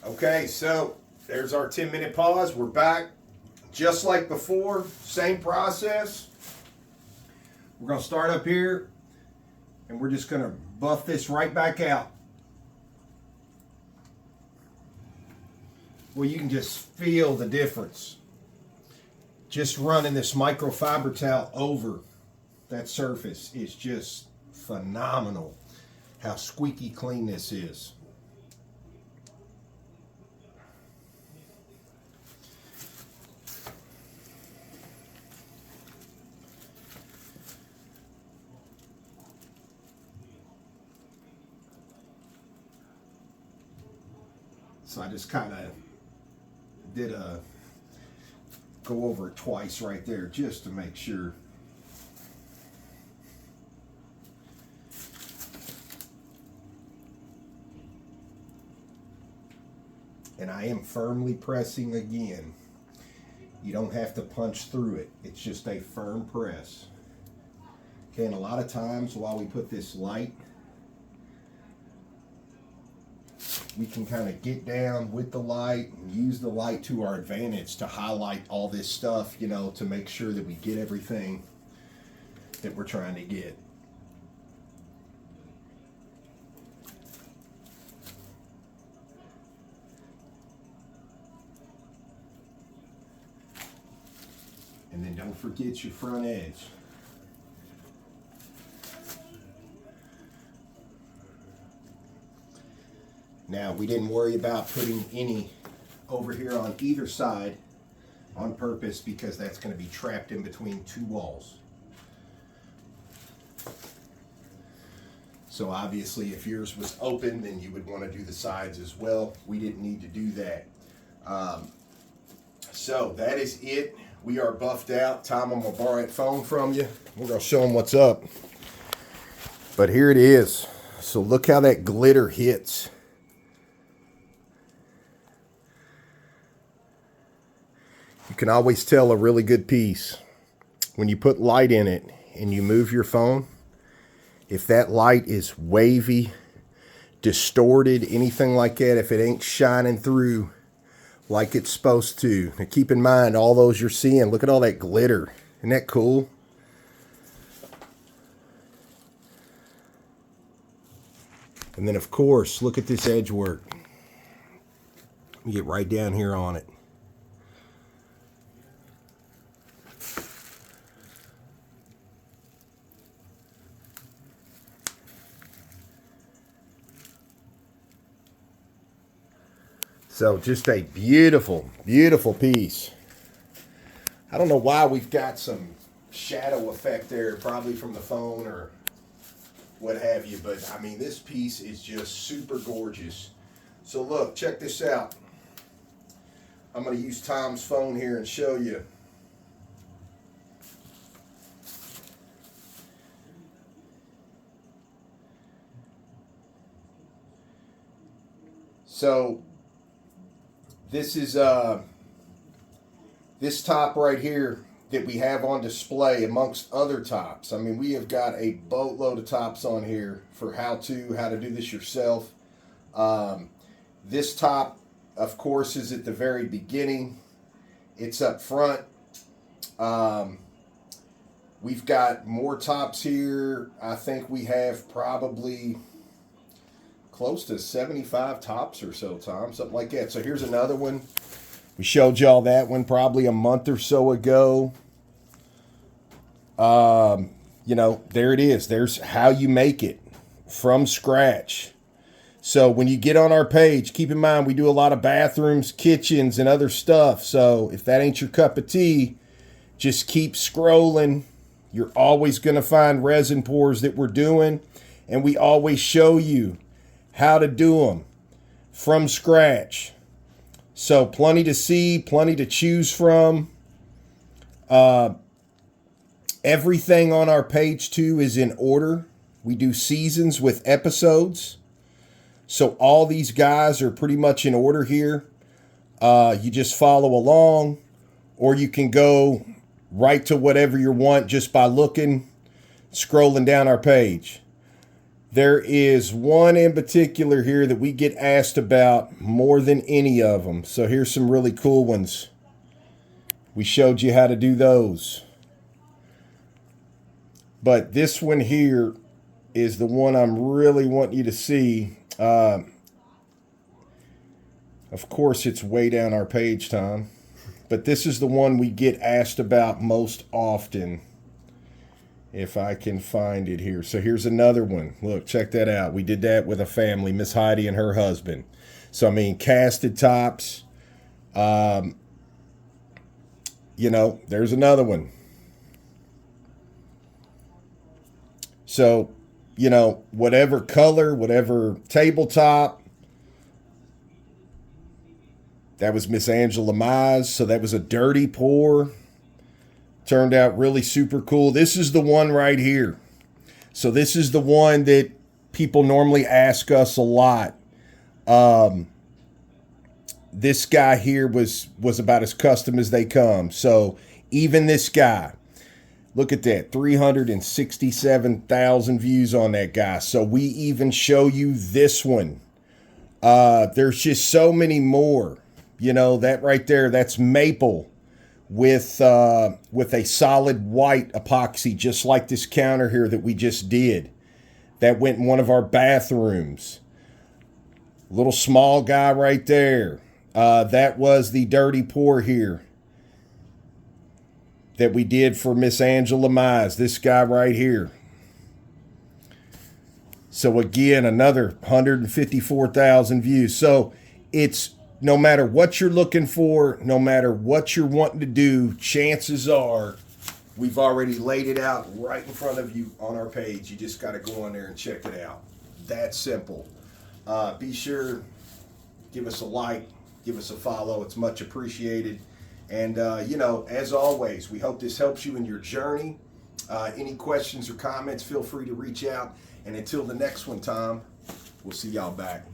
Okay, so there's our 10-minute pause. We're back. Just like before, same process. We're going to start up here, and we're just going to buff this right back out. Well, you can just feel the difference. Just running this microfiber towel over that surface is just phenomenal how squeaky clean this is. So I just kind of did go over it twice right there just to make sure. And I am firmly pressing again. You don't have to punch through it. It's just a firm press. Okay, and a lot of times while we put this light, we can kind of get down with the light and use the light to our advantage to highlight all this stuff, you know, to make sure that we get everything that we're trying to get. And then don't forget your front edge. Now, we didn't worry about putting any over here on either side on purpose because that's going to be trapped in between two walls. So obviously if yours was open, then you would want to do the sides as well. We didn't need to do that. So that is it. We are buffed out. Tom, I'm going to borrow that phone from you. We're going to show them what's up. But here it is. So look how that glitter hits. You can always tell a really good piece when you put light in it and you move your phone. If that light is wavy, distorted, anything like that, if it ain't shining through like it's supposed to. Now keep in mind all those you're seeing. Look at all that glitter. Isn't that cool? And then of course, look at this edge work. Let me get right down here on it. So just a beautiful, beautiful piece. I don't know why we've got some shadow effect there, probably from the phone or what have you, but I mean, this piece is just super gorgeous. So look, check this out. I'm going to use Tom's phone here and show you. So this is this top right here that we have on display amongst other tops. I mean, we have got a boatload of tops on here for how to do this yourself. This top, of course, is at the very beginning. It's up front. We've got more tops here. I think we have probably close to 75 tops or so, Tom, something like that. So here's another one. We showed y'all that one probably a month or so ago. You know, there it is. There's how you make it from scratch. So when you get on our page, keep in mind we do a lot of bathrooms, kitchens, and other stuff. So if that ain't your cup of tea, just keep scrolling. You're always going to find resin pours that we're doing, and we always show you how to do them from scratch. So plenty to see, plenty to choose from. Everything on our page too is in order. We do seasons with episodes. So all these guys are pretty much in order here. You just follow along, or you can go right to whatever you want just by looking, scrolling down our page. There is one in particular here that we get asked about more than any of them. So here's some really cool ones. We showed you how to do those. But this one here is the one I'm really wanting you to see. Of course, it's way down our page, Tom. But this is the one we get asked about most often. If I can find it here. So here's another one. Look, check that out. We did that with a family, Miss Heidi and her husband. So, I mean, casted tops. You know, there's another one. So, you know, whatever color, whatever tabletop. That was Miss Angela Mize. So that was a dirty pour. Turned out really super cool. This is the one right here. So this is the one that people normally ask us a lot. This guy here was about as custom as they come. So even this guy, look at that, 367,000 views on that guy. So we even show you this one. There's just so many more. You know, that right there, that's maple with a solid white epoxy, just like this counter here that we just did. That went in one of our bathrooms. Little small guy right there. That was the dirty pour here that we did for Miss Angela Mize. This guy right here. So again, another 154,000 views. So it's no matter what you're looking for, no matter what you're wanting to do, chances are we've already laid it out right in front of you on our page. You just got to go on there and check it out. That simple. Be sure, give us a like, give us a follow. It's much appreciated. And, you know, as always, we hope this helps you in your journey. Any questions or comments, feel free to reach out. And until the next one, Tom, we'll see y'all back.